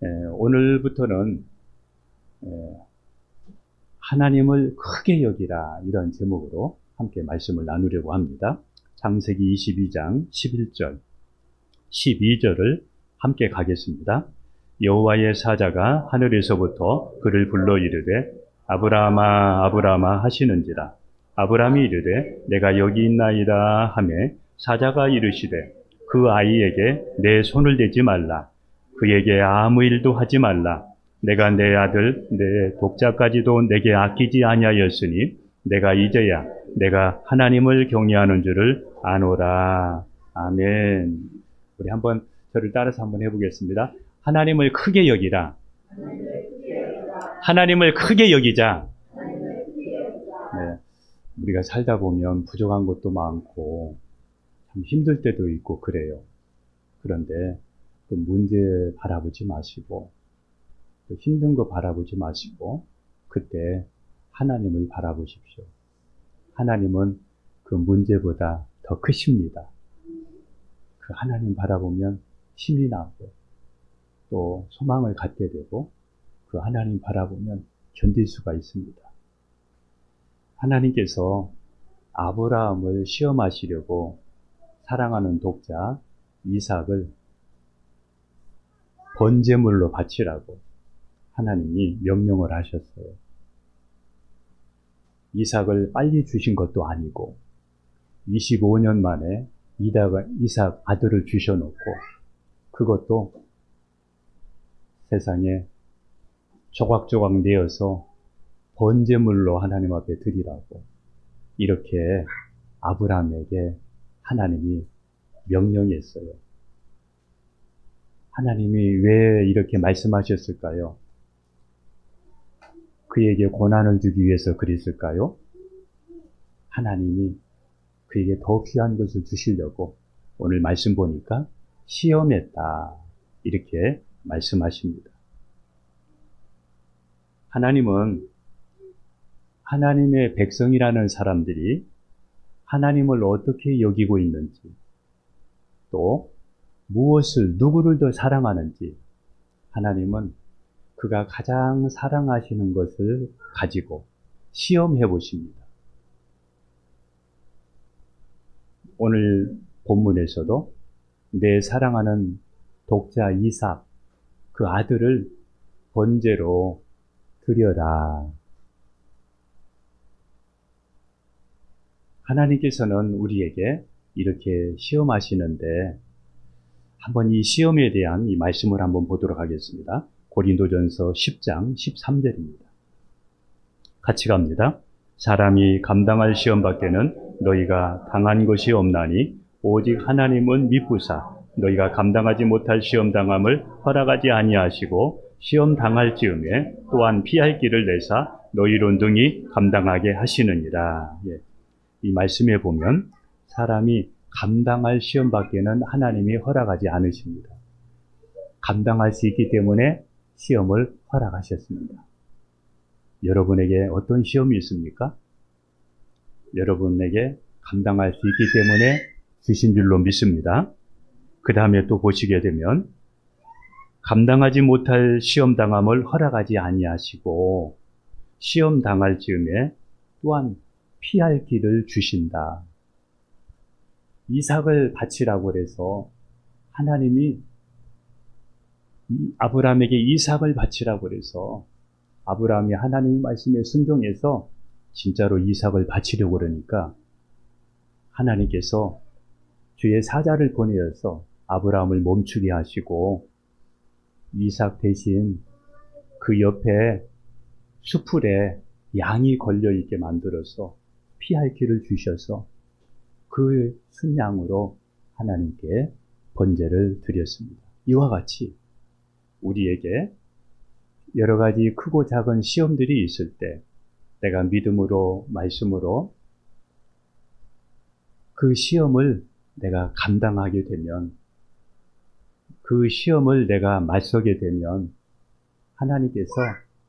오늘부터는 하나님을 크게 여기라, 이런 제목으로 함께 말씀을 나누려고 합니다. 창세기 22장 11절, 12절을 함께 가겠습니다. 여호와의 사자가 하늘에서부터 그를 불러 이르되 아브라함아 아브라함아 하시는지라. 아브라함이 이르되 내가 여기 있나이다 하매 사자가 이르시되 그 아이에게 내 손을 대지 말라. 그에게 아무 일도 하지 말라. 내가 내 아들 내 독자까지도 내게 아끼지 아니하였으니 내가 이제야 내가 하나님을 경외하는 줄을 아노라. 아멘. 우리 한번 저를 따라서 한번 해보겠습니다. 하나님을 크게 여기라. 하나님을 크게 여기자. 네, 우리가 살다 보면 부족한 것도 많고 참 힘들 때도 있고 그래요. 그런데 그 문제 바라보지 마시고 그 힘든 거 바라보지 마시고 그때 하나님을 바라보십시오. 하나님은 그 문제보다 더 크십니다. 그 하나님 바라보면 힘이 나고 또 소망을 갖게 되고 그 하나님 바라보면 견딜 수가 있습니다. 하나님께서 아브라함을 시험하시려고 사랑하는 독자 이삭을 번제물로 바치라고 하나님이 명령을 하셨어요. 이삭을 빨리 주신 것도 아니고 25년 만에 이삭 아들을 주셔놓고 그것도 세상에 조각조각 내어서 번제물로 하나님 앞에 드리라고 이렇게 아브라함에게 하나님이 명령했어요. 하나님이 왜 이렇게 말씀하셨을까요? 그에게 고난을 주기 위해서 그랬을까요? 하나님이 그에게 더 귀한 것을 주시려고 오늘 말씀 보니까 시험했다, 이렇게 말씀하십니다. 하나님은 하나님의 백성이라는 사람들이 하나님을 어떻게 여기고 있는지, 또 무엇을, 누구를 더 사랑하는지 하나님은 그가 가장 사랑하시는 것을 가지고 시험해 보십니다. 오늘 본문에서도 내 사랑하는 독자 이삭, 그 아들을 번제로 드려라. 하나님께서는 우리에게 이렇게 시험하시는데 한번 이 시험에 대한 이 말씀을 한번 보도록 하겠습니다. 고린도전서 10장 13절입니다. 같이 갑니다. 사람이 감당할 시험 밖에는 너희가 당한 것이 없나니 오직 하나님은 미쁘사 너희가 감당하지 못할 시험 당함을 허락하지 아니하시고 시험 당할 즈음에 또한 피할 길을 내사 너희로 능히 감당하게 하시느니라. 이 말씀에 보면 사람이 감당할 시험 밖에는 하나님이 허락하지 않으십니다. 감당할 수 있기 때문에 시험을 허락하셨습니다. 여러분에게 어떤 시험이 있습니까? 여러분에게 감당할 수 있기 때문에 주신 줄로 믿습니다. 그 다음에 또 보시게 되면 감당하지 못할 시험 당함을 허락하지 아니하시고 시험 당할 즈음에 또한 피할 길을 주신다. 이삭을 바치라고 해서 하나님이 아브라함에게 이삭을 바치라고 해서 아브라함이 하나님의 말씀에 순종해서 진짜로 이삭을 바치려고 그러니까 하나님께서 주의 사자를 보내어서 아브라함을 멈추게 하시고 이삭 대신 그 옆에 수풀에 양이 걸려있게 만들어서 피할 길을 주셔서 그 순양으로 하나님께 번제를 드렸습니다. 이와 같이 우리에게 여러 가지 크고 작은 시험들이 있을 때 내가 믿음으로 말씀으로 그 시험을 내가 감당하게 되면 그 시험을 내가 맞서게 되면 하나님께서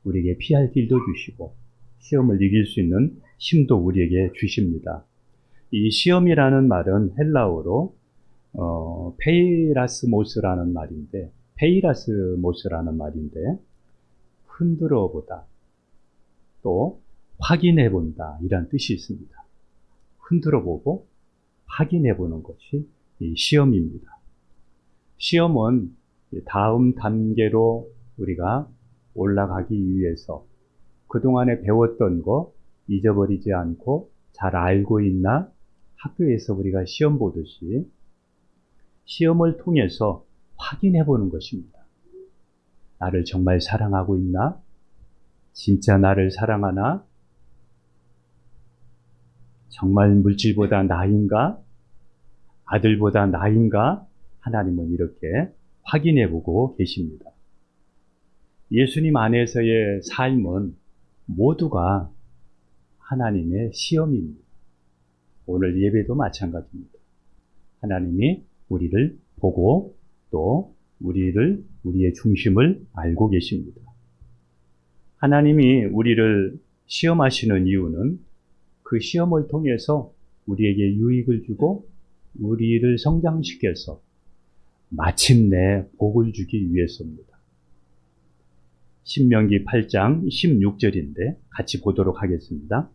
우리에게 피할 길도 주시고 시험을 이길 수 있는 힘도 우리에게 주십니다. 이 시험이라는 말은 헬라어로 페이라스모스라는 말인데 페이라스모스라는 말인데, 흔들어 보다, 또 확인해 본다, 이런 뜻이 있습니다. 흔들어 보고 확인해 보는 것이 이 시험입니다. 시험은 다음 단계로 우리가 올라가기 위해서 그동안에 배웠던 거 잊어버리지 않고 잘 알고 있나? 학교에서 우리가 시험 보듯이 시험을 통해서 확인해 보는 것입니다. 나를 정말 사랑하고 있나? 진짜 나를 사랑하나? 정말 물질보다 나인가? 아들보다 나인가? 하나님은 이렇게 확인해 보고 계십니다. 예수님 안에서의 삶은 모두가 하나님의 시험입니다. 오늘 예배도 마찬가지입니다. 하나님이 우리를 보고 또 우리의 중심을 알고 계십니다. 하나님이 우리를 시험하시는 이유는 그 시험을 통해서 우리에게 유익을 주고 우리를 성장시켜서 마침내 복을 주기 위해서입니다. 신명기 8장 16절인데 같이 보도록 하겠습니다.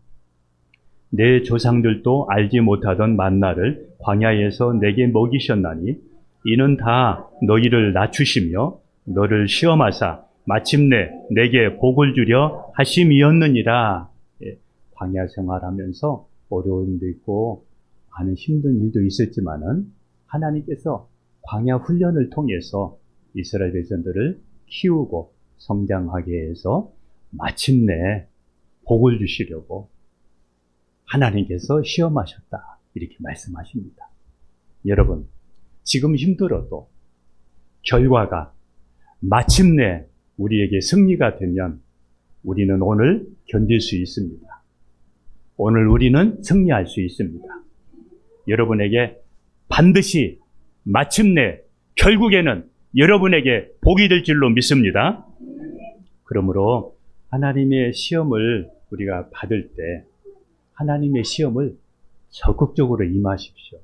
내 조상들도 알지 못하던 만나를 광야에서 내게 먹이셨나니 이는 다 너희를 낮추시며 너를 시험하사 마침내 내게 복을 주려 하심이었느니라. 광야 생활하면서 어려움도 있고 많은 힘든 일도 있었지만은 하나님께서 광야 훈련을 통해서 이스라엘 백성들을 키우고 성장하게 해서 마침내 복을 주시려고 하나님께서 시험하셨다. 이렇게 말씀하십니다. 여러분, 지금 힘들어도 결과가 마침내 우리에게 승리가 되면 우리는 오늘 견딜 수 있습니다. 오늘 우리는 승리할 수 있습니다. 여러분에게 반드시 마침내 결국에는 여러분에게 복이 될 줄로 믿습니다. 그러므로 하나님의 시험을 우리가 받을 때 하나님의 시험을 적극적으로 임하십시오.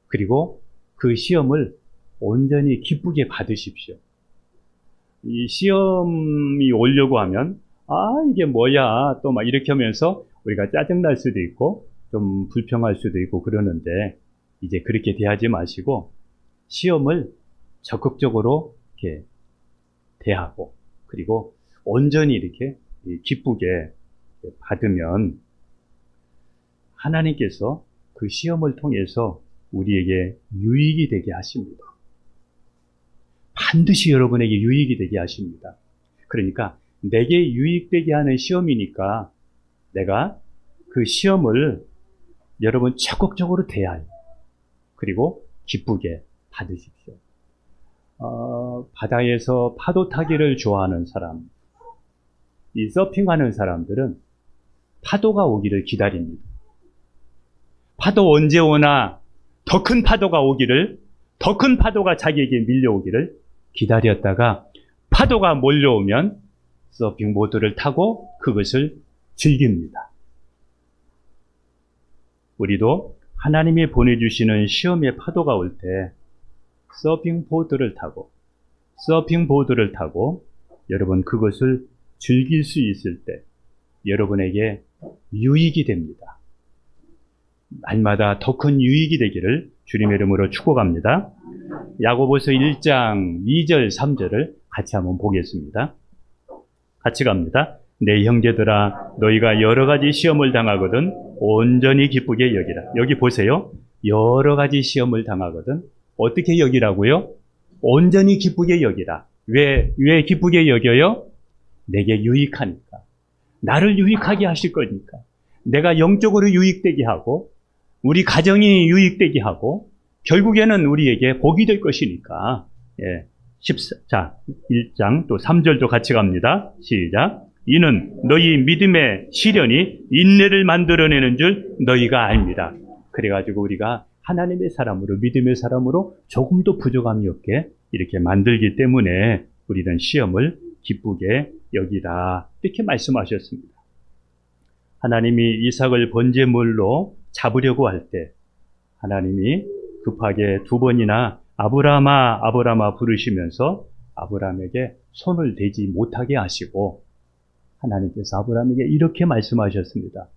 그리고 그 시험을 온전히 기쁘게 받으십시오. 이 시험이 오려고 하면 이게 뭐야 또 막 이렇게 하면서 우리가 짜증날 수도 있고 좀 불평할 수도 있고 그러는데 이제 그렇게 대하지 마시고 시험을 적극적으로 이렇게 대하고 그리고 온전히 이렇게 기쁘게 받으면 하나님께서 그 시험을 통해서 우리에게 유익이 되게 하십니다. 반드시 여러분에게 유익이 되게 하십니다. 그러니까 내게 유익되게 하는 시험이니까 내가 그 시험을 여러분 적극적으로 대하여 그리고 기쁘게 받으십시오. 바다에서 파도 타기를 좋아하는 사람, 이 서핑하는 사람들은 파도가 오기를 기다립니다. 파도 언제 오나 더 큰 파도가 오기를, 더 큰 파도가 자기에게 밀려오기를 기다렸다가 파도가 몰려오면 서핑보드를 타고 그것을 즐깁니다. 우리도 하나님이 보내주시는 시험의 파도가 올 때 서핑보드를 타고 여러분 그것을 즐길 수 있을 때 여러분에게 유익이 됩니다. 날마다 더 큰 유익이 되기를 주님의 이름으로 축복합니다. 야고보서 1장 2절 3절을 같이 한번 보겠습니다. 같이 갑니다. 내 형제들아 너희가 여러 가지 시험을 당하거든 온전히 기쁘게 여기라. 여기 보세요. 여러 가지 시험을 당하거든 어떻게 여기라고요? 온전히 기쁘게 여기라. 왜 기쁘게 여겨요? 내게 유익하니까. 나를 유익하게 하실 거니까. 내가 영적으로 유익되게 하고 우리 가정이 유익되게 하고 결국에는 우리에게 복이 될 것이니까. 예. 1장 또 3절도 같이 갑니다. 시작. 이는 너희 믿음의 시련이 인내를 만들어내는 줄 너희가 압니다. 그래가지고 우리가 하나님의 사람으로 믿음의 사람으로 조금도 부족함이 없게 이렇게 만들기 때문에 우리는 시험을 기쁘게 여기라 이렇게 말씀하셨습니다. 하나님이 이삭을 번제물로 잡으려고 할 때 하나님이 급하게 2번이나 아브라함아, 아브라함아 부르시면서 아브라함에게 손을 대지 못하게 하시고 하나님께서 아브라함에게 이렇게 말씀하셨습니다.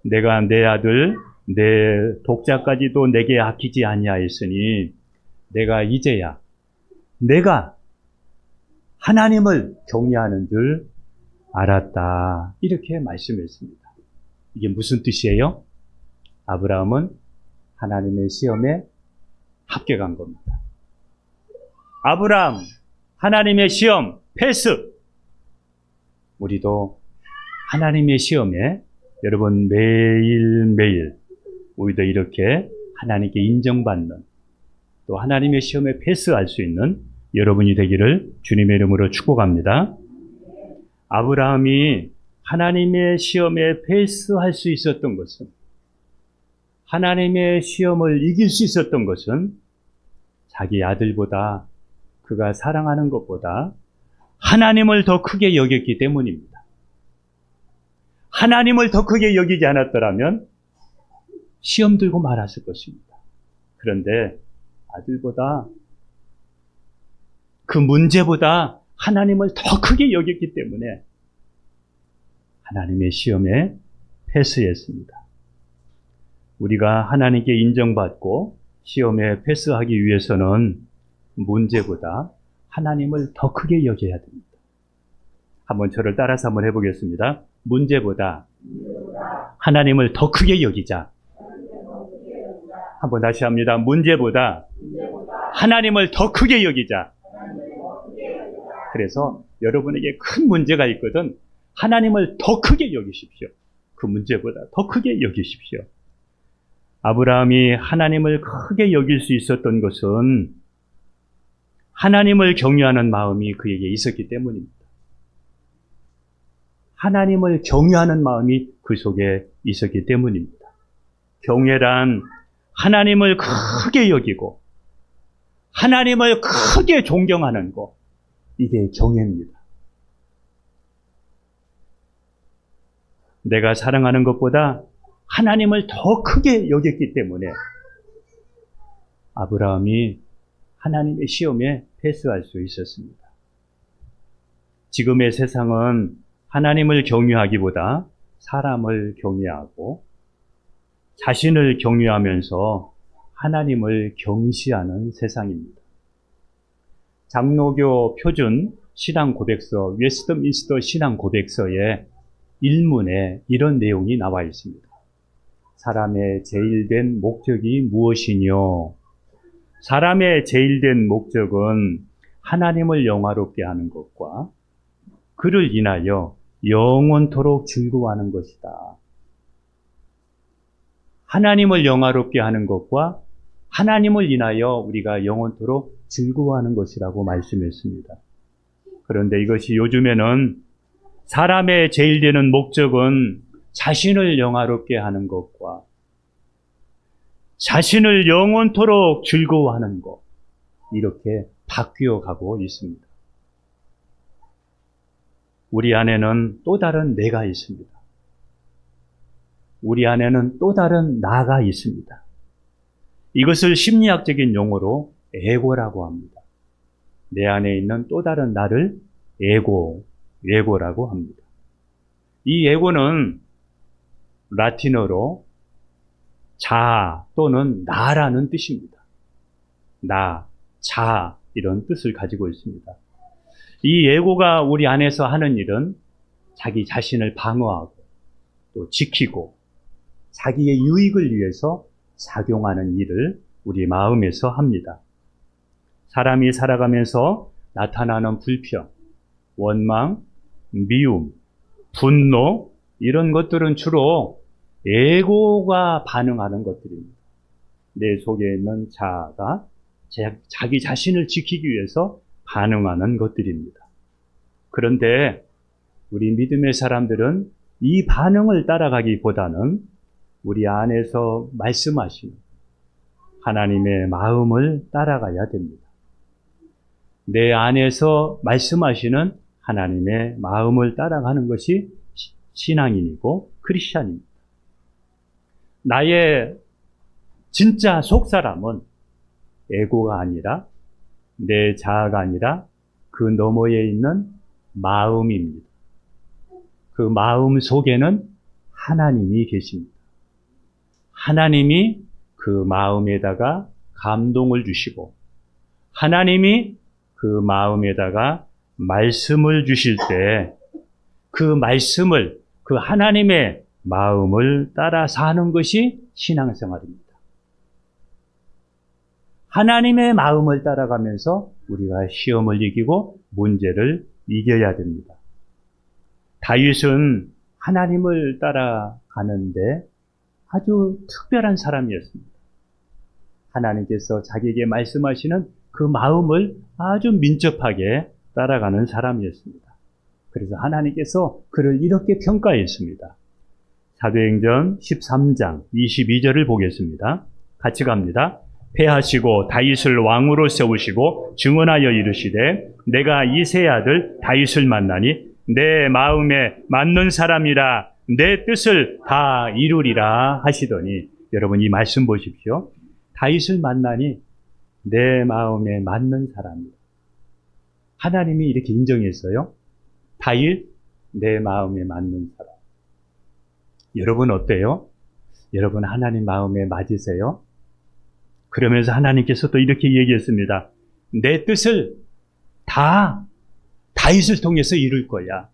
내가 내 아들, 내 독자까지도 내게 아끼지 아니하였으니 내가 이제야 내가 하나님을 경외하는 줄 알았다. 이렇게 말씀했습니다. 이게 무슨 뜻이에요? 아브라함은 하나님의 시험에 합격한 겁니다. 아브라함, 하나님의 시험, 패스! 우리도 하나님의 시험에 여러분 매일매일 우리도 이렇게 하나님께 인정받는 또 하나님의 시험에 패스할 수 있는 여러분이 되기를 주님의 이름으로 축복합니다. 아브라함이 하나님의 시험에 패스할 수 있었던 것은, 하나님의 시험을 이길 수 있었던 것은 자기 아들보다, 그가 사랑하는 것보다 하나님을 더 크게 여겼기 때문입니다. 하나님을 더 크게 여기지 않았더라면 시험 들고 말았을 것입니다. 그런데 아들보다, 그 문제보다 하나님을 더 크게 여겼기 때문에 하나님의 시험에 패스했습니다. 우리가 하나님께 인정받고 시험에 패스하기 위해서는 문제보다 하나님을 더 크게 여겨야 됩니다. 한번 저를 따라서 한번 해보겠습니다. 문제보다 하나님을 더 크게 여기자. 한번 다시 합니다. 문제보다 하나님을 더 크게 여기자. 그래서 여러분에게 큰 문제가 있거든 하나님을 더 크게 여기십시오. 그 문제보다 더 크게 여기십시오. 아브라함이 하나님을 크게 여길 수 있었던 것은 하나님을 경외하는 마음이 그에게 있었기 때문입니다. 하나님을 경외하는 마음이 그 속에 있었기 때문입니다. 경외란 하나님을 크게 여기고 하나님을 크게 존경하는 것, 이게 경외입니다. 내가 사랑하는 것보다 하나님을 더 크게 여겼기 때문에 아브라함이 하나님의 시험에 패스할 수 있었습니다. 지금의 세상은 하나님을 경외하기보다 사람을 경외하고 자신을 경외하면서 하나님을 경시하는 세상입니다. 장로교 표준 신앙 고백서, 웨스트민스터 신앙 고백서의 1문에 이런 내용이 나와 있습니다. 사람의 제일된 목적이 무엇이뇨? 사람의 제일된 목적은 하나님을 영화롭게 하는 것과 그를 인하여 영원토록 즐거워하는 것이다. 하나님을 영화롭게 하는 것과 하나님을 인하여 우리가 영원토록 즐거워하는 것이라고 말씀했습니다. 그런데 이것이 요즘에는 사람의 제일되는 목적은 자신을 영화롭게 하는 것과 자신을 영원토록 즐거워하는 것, 이렇게 바뀌어 가고 있습니다. 우리 안에는 또 다른 내가 있습니다. 우리 안에는 또 다른 나가 있습니다. 이것을 심리학적인 용어로 에고라고 합니다. 내 안에 있는 또 다른 나를 에고라고 합니다. 이 에고는 라틴어로 자 또는 나라는 뜻입니다. 나, 자 이런 뜻을 가지고 있습니다. 이 에고가 우리 안에서 하는 일은 자기 자신을 방어하고 또 지키고 자기의 유익을 위해서 작용하는 일을 우리 마음에서 합니다. 사람이 살아가면서 나타나는 불평, 원망, 미움, 분노 이런 것들은 주로 에고가 반응하는 것들입니다. 내 속에 있는 자아가 자기 자신을 지키기 위해서 반응하는 것들입니다. 그런데 우리 믿음의 사람들은 이 반응을 따라가기보다는 우리 안에서 말씀하시는 하나님의 마음을 따라가야 됩니다. 내 안에서 말씀하시는 하나님의 마음을 따라가는 것이 신앙인이고 크리스찬입니다. 나의 진짜 속사람은 에고가 아니라, 내 자아가 아니라 그 너머에 있는 마음입니다. 그 마음 속에는 하나님이 계십니다. 하나님이 그 마음에다가 감동을 주시고, 하나님이 그 마음에다가 말씀을 주실 때 그 말씀을, 그 하나님의 마음을 따라 사는 것이 신앙생활입니다. 하나님의 마음을 따라가면서 우리가 시험을 이기고 문제를 이겨야 됩니다. 다윗은 하나님을 따라가는데 아주 특별한 사람이었습니다. 하나님께서 자기에게 말씀하시는 그 마음을 아주 민첩하게 따라가는 사람이었습니다. 그래서 하나님께서 그를 이렇게 평가했습니다. 사도행전 13장 22절을 보겠습니다. 같이 갑니다. 패하시고 다윗을 왕으로 세우시고 증언하여 이르시되 내가 이새의 아들 다윗을 만나니 내 마음에 맞는 사람이라 내 뜻을 다 이루리라 하시더니, 여러분 이 말씀 보십시오. 다윗을 만나니 내 마음에 맞는 사람이다. 하나님이 이렇게 인정했어요. 다윗, 내 마음에 맞는 사람. 여러분 어때요? 여러분 하나님 마음에 맞으세요? 그러면서 하나님께서 또 이렇게 얘기했습니다. 내 뜻을 다 다윗을 통해서 이룰 거야.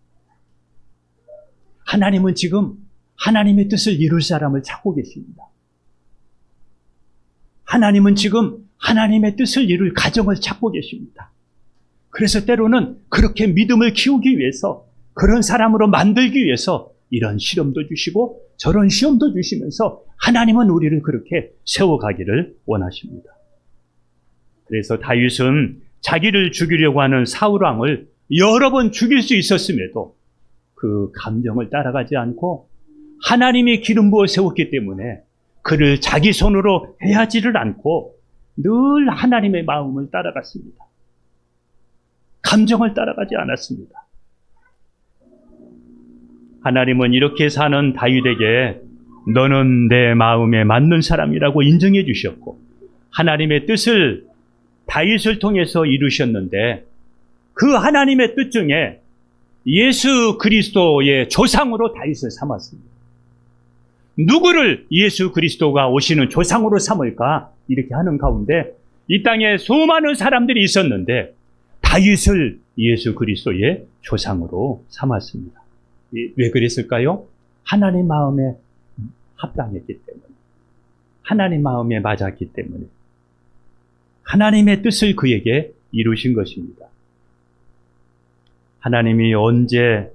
하나님은 지금 하나님의 뜻을 이룰 사람을 찾고 계십니다. 하나님은 지금 하나님의 뜻을 이룰 가정을 찾고 계십니다. 그래서 때로는 그렇게 믿음을 키우기 위해서, 그런 사람으로 만들기 위해서 이런 시험도 주시고 저런 시험도 주시면서 하나님은 우리를 그렇게 세워가기를 원하십니다. 그래서 다윗은 자기를 죽이려고 하는 사울 왕을 여러 번 죽일 수 있었음에도 그 감정을 따라가지 않고 하나님이 기름 부어 세웠기 때문에 그를 자기 손으로 해하지를 않고 늘 하나님의 마음을 따라갔습니다. 감정을 따라가지 않았습니다. 하나님은 이렇게 사는 다윗에게 너는 내 마음에 맞는 사람이라고 인정해 주셨고, 하나님의 뜻을 다윗을 통해서 이루셨는데, 그 하나님의 뜻 중에 예수 그리스도의 조상으로 다윗을 삼았습니다. 누구를 예수 그리스도가 오시는 조상으로 삼을까? 이렇게 하는 가운데 이 땅에 수많은 사람들이 있었는데 다윗을 예수 그리스도의 조상으로 삼았습니다. 왜 그랬을까요? 하나님 마음에 합당했기 때문에, 하나님 마음에 맞았기 때문에, 하나님의 뜻을 그에게 이루신 것입니다. 하나님이 언제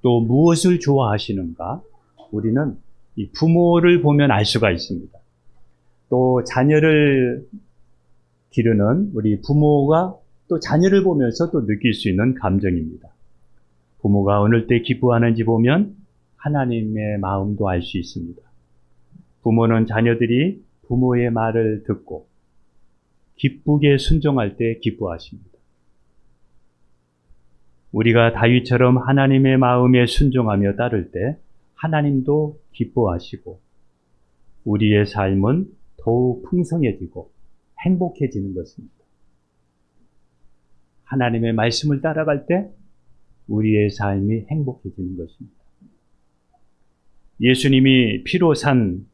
또 무엇을 좋아하시는가? 우리는 이 부모를 보면 알 수가 있습니다. 또 자녀를 기르는 우리 부모가 또 자녀를 보면서 또 느낄 수 있는 감정입니다. 부모가 어느 때 기뻐하는지 보면 하나님의 마음도 알 수 있습니다. 부모는 자녀들이 부모의 말을 듣고 기쁘게 순종할 때 기뻐하십니다. 우리가 다윗처럼 하나님의 마음에 순종하며 따를 때 하나님도 기뻐하시고 우리의 삶은 더욱 풍성해지고 행복해지는 것입니다. 하나님의 말씀을 따라갈 때 우리의 삶이 행복해지는 것입니다. 예수님이 피로 산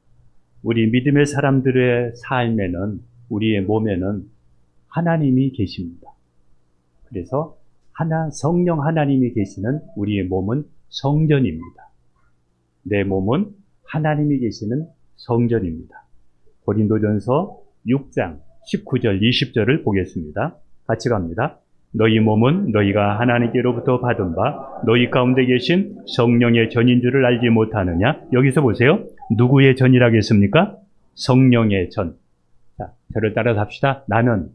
우리 믿음의 사람들의 삶에는, 우리의 몸에는 하나님이 계십니다. 그래서 성령 하나님이 계시는 우리의 몸은 성전입니다. 내 몸은 하나님이 계시는 성전입니다. 고린도전서 6장 19절 20절을 보겠습니다. 같이 갑니다. 너희 몸은 너희가 하나님께로부터 받은 바 너희 가운데 계신 성령의 전인 줄을 알지 못하느냐? 여기서 보세요. 누구의 전이라겠습니까? 성령의 전. 자, 저를 따라서 합시다. 나는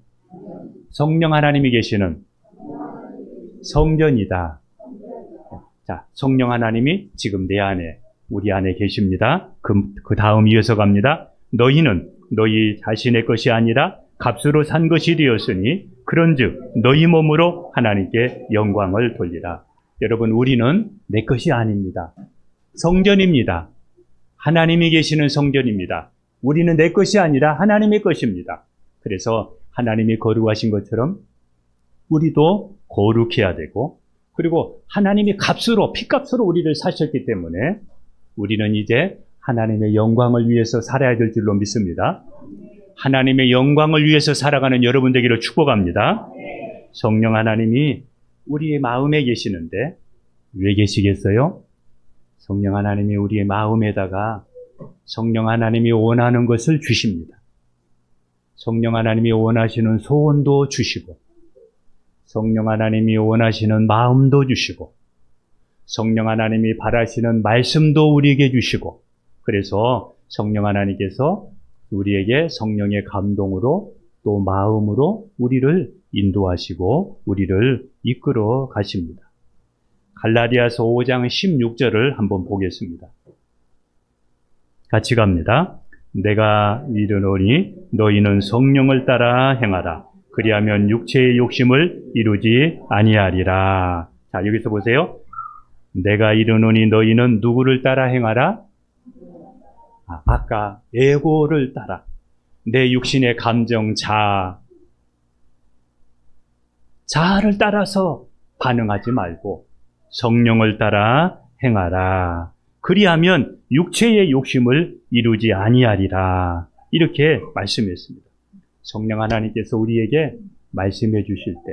성령 하나님이 계시는 성전이다. 자, 성령 하나님이 지금 내 안에, 우리 안에 계십니다. 그 다음 이어서 갑니다. 너희는 너희 자신의 것이 아니라 값으로 산 것이 되었으니 그런즉 너희 몸으로 하나님께 영광을 돌리라. 여러분, 우리는 내 것이 아닙니다. 성전입니다. 하나님이 계시는 성전입니다. 우리는 내 것이 아니라 하나님의 것입니다. 그래서 하나님이 거룩하신 것처럼 우리도 거룩해야 되고, 그리고 하나님이 피값으로 우리를 사셨기 때문에 우리는 이제 하나님의 영광을 위해서 살아야 될 줄로 믿습니다. 하나님의 영광을 위해서 살아가는 여러분 되기를 축복합니다. 성령 하나님이 우리의 마음에 계시는데 왜 계시겠어요? 성령 하나님이 우리의 마음에다가 성령 하나님이 원하는 것을 주십니다. 성령 하나님이 원하시는 소원도 주시고, 성령 하나님이 원하시는 마음도 주시고, 성령 하나님이 바라시는 말씀도 우리에게 주시고, 그래서 성령 하나님께서 우리에게 성령의 감동으로 또 마음으로 우리를 인도하시고 우리를 이끌어 가십니다. 갈라디아서 5장 16절을 한번 보겠습니다. 같이 갑니다. 내가 이르노니 너희는 성령을 따라 행하라. 그리하면 육체의 욕심을 이루지 아니하리라. 자, 여기서 보세요. 내가 이르노니 너희는 누구를 따라 행하라? 아까 에고를 따라, 내 육신의 감정, 자아를 따라서 반응하지 말고 성령을 따라 행하라. 그리하면 육체의 욕심을 이루지 아니하리라. 이렇게 말씀했습니다. 성령 하나님께서 우리에게 말씀해 주실 때,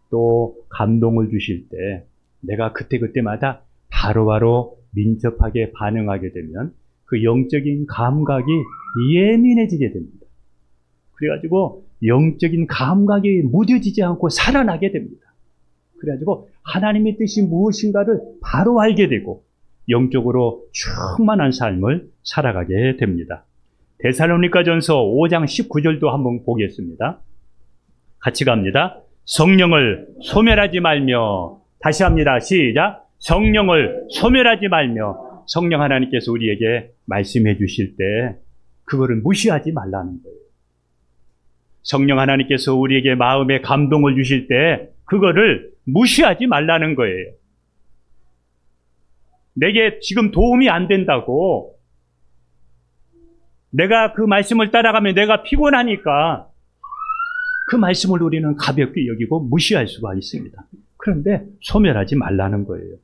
또 감동을 주실 때 내가 그때그때마다 바로바로 민첩하게 반응하게 되면 그 영적인 감각이 예민해지게 됩니다. 그래가지고 영적인 감각이 무뎌지지 않고 살아나게 됩니다. 그래가지고 하나님의 뜻이 무엇인가를 바로 알게 되고 영적으로 충만한 삶을 살아가게 됩니다. 데살로니가전서 5장 19절도 한번 보겠습니다. 같이 갑니다. 성령을 소멸하지 말며, 다시 합니다. 시작. 성령을 소멸하지 말며. 성령 하나님께서 우리에게 말씀해 주실 때 그거를 무시하지 말라는 거예요. 성령 하나님께서 우리에게 마음의 감동을 주실 때 그거를 무시하지 말라는 거예요. 내게 지금 도움이 안 된다고, 내가 그 말씀을 따라가면 내가 피곤하니까 그 말씀을 우리는 가볍게 여기고 무시할 수가 있습니다. 그런데 소멸하지 말라는 거예요.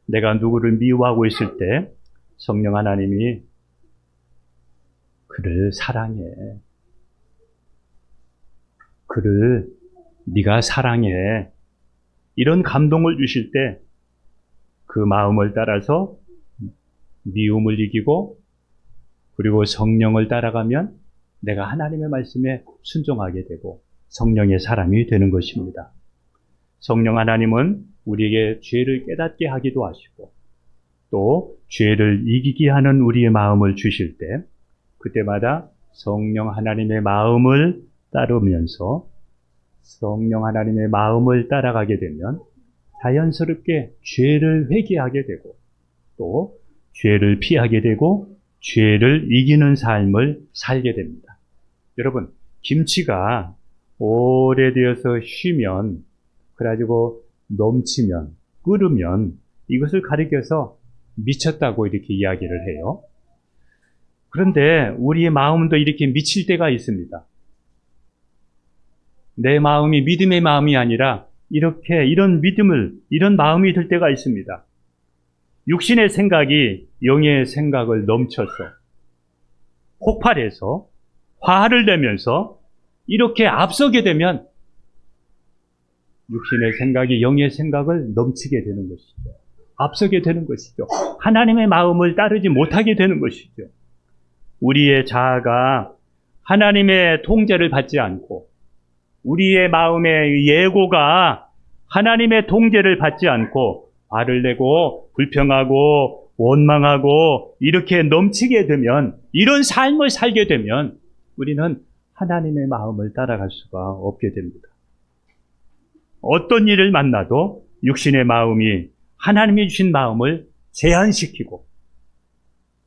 내가 누구를 미워하고 있을 때 성령 하나님이 그를 사랑해. 그를 네가 사랑해. 이런 감동을 주실 때 그 마음을 따라서 미움을 이기고, 그리고 성령을 따라가면 내가 하나님의 말씀에 순종하게 되고 성령의 사람이 되는 것입니다. 성령 하나님은 우리에게 죄를 깨닫게 하기도 하시고 또 죄를 이기게 하는 우리의 마음을 주실 때 그때마다 성령 하나님의 마음을 따르면서 성령 하나님의 마음을 따라가게 되면 자연스럽게 죄를 회개하게 되고 또 죄를 피하게 되고 죄를 이기는 삶을 살게 됩니다. 여러분, 김치가 오래되어서 쉬면, 그래가지고 넘치면, 끓으면 이것을 가리켜서 미쳤다고 이렇게 이야기를 해요. 그런데 우리의 마음도 이렇게 미칠 때가 있습니다. 내 마음이 믿음의 마음이 아니라 이런 마음이 들 때가 있습니다. 육신의 생각이 영의 생각을 넘쳐서 폭발해서 화를 내면서 이렇게 앞서게 되면 육신의 생각이 영의 생각을 넘치게 되는 것이죠. 앞서게 되는 것이죠. 하나님의 마음을 따르지 못하게 되는 것이죠. 우리의 자아가 하나님의 통제를 받지 않고 우리의 마음의 예고가 하나님의 통제를 받지 않고 화를 내고 불평하고 원망하고 이렇게 넘치게 되면, 이런 삶을 살게 되면 우리는 하나님의 마음을 따라갈 수가 없게 됩니다. 어떤 일을 만나도 육신의 마음이 하나님이 주신 마음을 제한시키고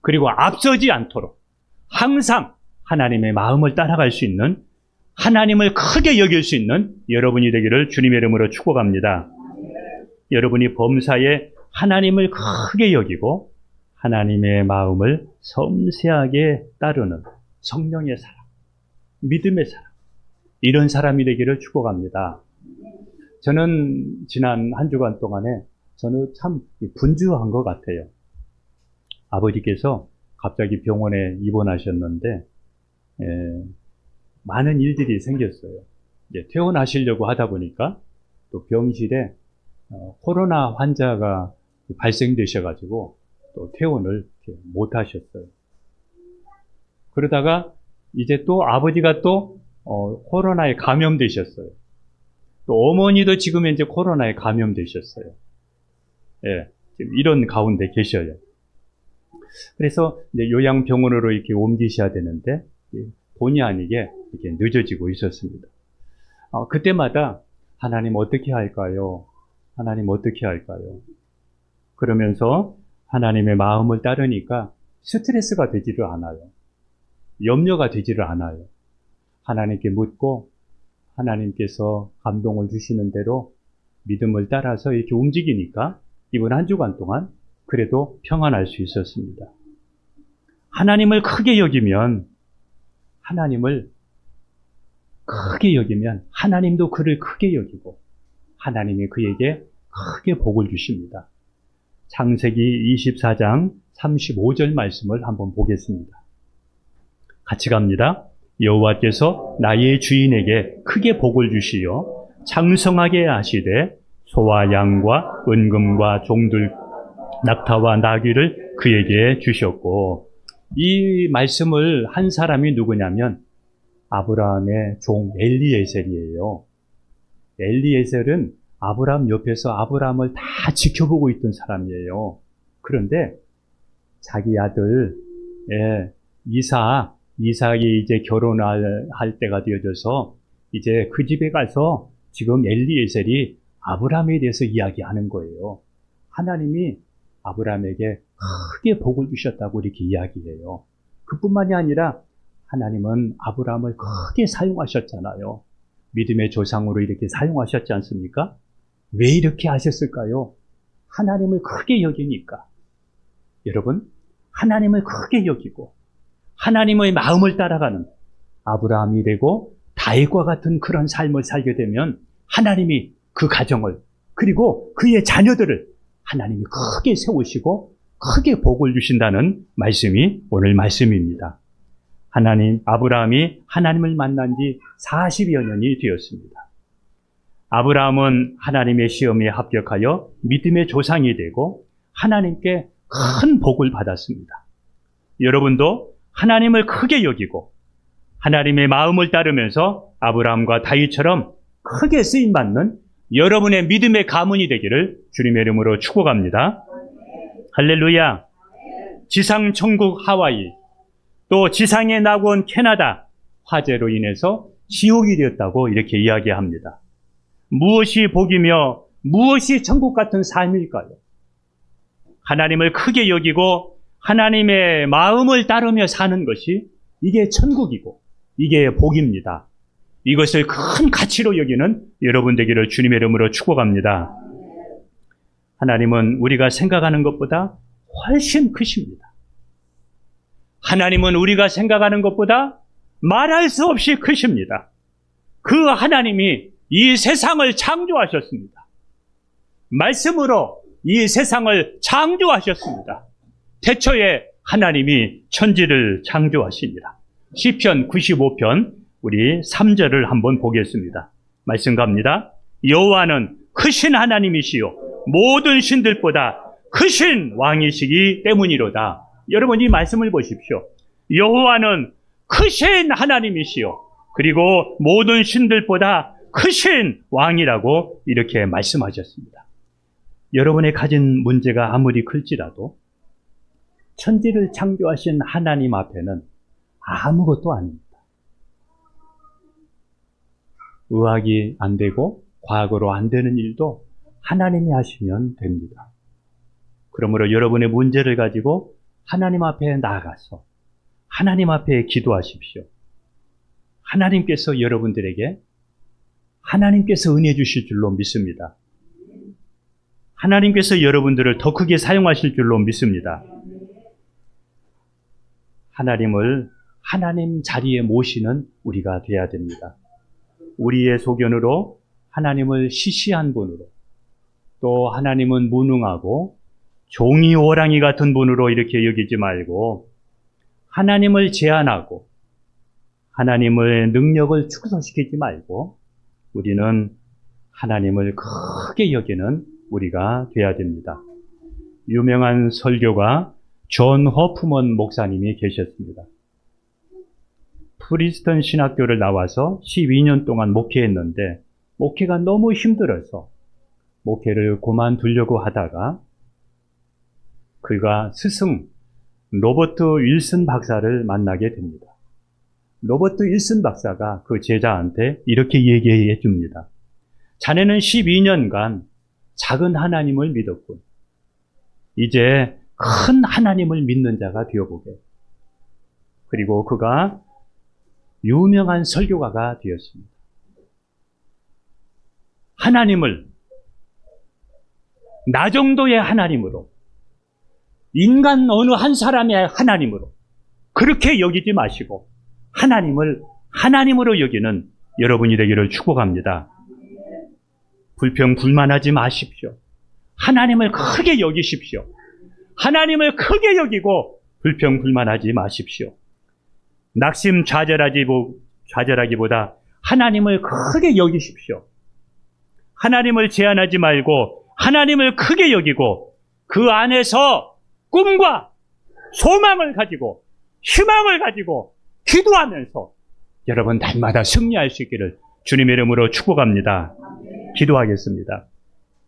그리고 앞서지 않도록 항상 하나님의 마음을 따라갈 수 있는, 하나님을 크게 여길 수 있는 여러분이 되기를 주님의 이름으로 축복합니다. 여러분이 범사에 하나님을 크게 여기고 하나님의 마음을 섬세하게 따르는 성령의 사람, 믿음의 사람, 이런 사람이 되기를 축복합니다. 저는 지난 한 주간 동안에 저는 참 분주한 것 같아요. 아버지께서 갑자기 병원에 입원하셨는데 많은 일들이 생겼어요. 이제 퇴원하시려고 하다 보니까 또 병실에 코로나 환자가 발생되셔가지고 또 퇴원을 못 하셨어요. 그러다가 이제 또 아버지가 또 코로나에 감염되셨어요. 또 어머니도 지금 이제 코로나에 감염되셨어요. 예, 지금 이런 가운데 계셔요. 그래서 이제 요양병원으로 이렇게 옮기셔야 되는데 본의 아니게 이렇게 늦어지고 있었습니다. 그때마다 하나님 어떻게 할까요? 하나님 어떻게 할까요? 그러면서 하나님의 마음을 따르니까 스트레스가 되지를 않아요. 염려가 되지를 않아요. 하나님께 묻고 하나님께서 감동을 주시는 대로 믿음을 따라서 이렇게 움직이니까 이번 한 주간 동안 그래도 평안할 수 있었습니다. 하나님을 크게 여기면 하나님도 그를 크게 여기고 하나님이 그에게 크게 복을 주십니다. 창세기 24장 35절 말씀을 한번 보겠습니다. 같이 갑니다. 여호와께서 나의 주인에게 크게 복을 주시어 장성하게 하시되 소와 양과 은금과 종들 낙타와 나귀를 그에게 주셨고, 이 말씀을 한 사람이 누구냐면 아브라함의 종 엘리에셀이에요. 엘리에셀은 아브라함 옆에서 아브라함을 다 지켜보고 있던 사람이에요. 그런데 자기 아들 이삭이 이제 결혼할 때가 되어져서 이제 그 집에 가서 지금 엘리에셀이 아브라함에 대해서 이야기하는 거예요. 하나님이 아브라함에게 크게 복을 주셨다고 이렇게 이야기해요. 그뿐만이 아니라 하나님은 아브라함을 크게 사용하셨잖아요. 믿음의 조상으로 이렇게 사용하셨지 않습니까? 왜 이렇게 하셨을까요? 하나님을 크게 여기니까. 여러분, 하나님을 크게 여기고 하나님의 마음을 따라가는 아브라함이 되고 다윗과 같은 그런 삶을 살게 되면 하나님이 그 가정을 그리고 그의 자녀들을 하나님이 크게 세우시고 크게 복을 주신다는 말씀이 오늘 말씀입니다. 아브라함이 하나님을 만난 지 40여 년이 되었습니다. 아브라함은 하나님의 시험에 합격하여 믿음의 조상이 되고 하나님께 큰 복을 받았습니다. 여러분도 하나님을 크게 여기고 하나님의 마음을 따르면서 아브라함과 다윗처럼 크게 쓰임받는 여러분의 믿음의 가문이 되기를 주님의 이름으로 축복합니다. 할렐루야. 지상 천국 하와이, 또 지상에 나온 캐나다, 화재로 인해서 지옥이 되었다고 이렇게 이야기합니다. 무엇이 복이며 무엇이 천국 같은 삶일까요? 하나님을 크게 여기고 하나님의 마음을 따르며 사는 것이 이게 천국이고 이게 복입니다. 이것을 큰 가치로 여기는 여러분 되기를 주님의 이름으로 축복합니다. 하나님은 우리가 생각하는 것보다 훨씬 크십니다. 하나님은 우리가 생각하는 것보다 말할 수 없이 크십니다. 그 하나님이 이 세상을 창조하셨습니다. 말씀으로 이 세상을 창조하셨습니다. 태초에 하나님이 천지를 창조하십니다. 시편 95편 우리 3절을 한번 보겠습니다. 말씀 갑니다. 여호와는 크신 하나님이시요 모든 신들보다 크신 왕이시기 때문이로다. 여러분, 이 말씀을 보십시오. 여호와는 크신 하나님이시요 그리고 모든 신들보다 크신 왕이라고 이렇게 말씀하셨습니다. 여러분의 가진 문제가 아무리 클지라도 천지를 창조하신 하나님 앞에는 아무것도 아닙니다. 의학이 안 되고 과학으로 안 되는 일도 하나님이 하시면 됩니다. 그러므로 여러분의 문제를 가지고 하나님 앞에 나아가서 하나님 앞에 기도하십시오. 하나님께서 여러분들에게 하나님께서 은혜 주실 줄로 믿습니다. 하나님께서 여러분들을 더 크게 사용하실 줄로 믿습니다. 하나님을 하나님 자리에 모시는 우리가 되어야 됩니다. 우리의 소견으로 하나님을 시시한 분으로, 또 하나님은 무능하고 종이 호랑이 같은 분으로 이렇게 여기지 말고 하나님을 제한하고 하나님의 능력을 축소시키지 말고 우리는 하나님을 크게 여기는 우리가 되어야 됩니다. 유명한 설교가 존 허프먼 목사님이 계셨습니다. 프리스턴 신학교를 나와서 12년 동안 목회했는데 목회가 너무 힘들어서 목회를 그만두려고 하다가 그가 스승 로버트 윌슨 박사를 만나게 됩니다. 로버트 윌슨 박사가 그 제자한테 이렇게 얘기해 줍니다. 자네는 12년간 작은 하나님을 믿었군. 이제 큰 하나님을 믿는 자가 되어보게. 그리고 그가 유명한 설교가가 되었습니다. 하나님을 나 정도의 하나님으로, 인간 어느 한 사람의 하나님으로 그렇게 여기지 마시고 하나님을 하나님으로 여기는 여러분이 되기를 축복합니다. 불평 불만하지 마십시오. 하나님을 크게 여기십시오. 하나님을 크게 여기고 불평 불만하지 마십시오. 낙심 좌절하기보다 하나님을 크게 여기십시오. 하나님을 제한하지 말고 하나님을 크게 여기고 그 안에서 꿈과 소망을 가지고 희망을 가지고 기도하면서 여러분 날마다 승리할 수 있기를 주님의 이름으로 축복합니다. 기도하겠습니다.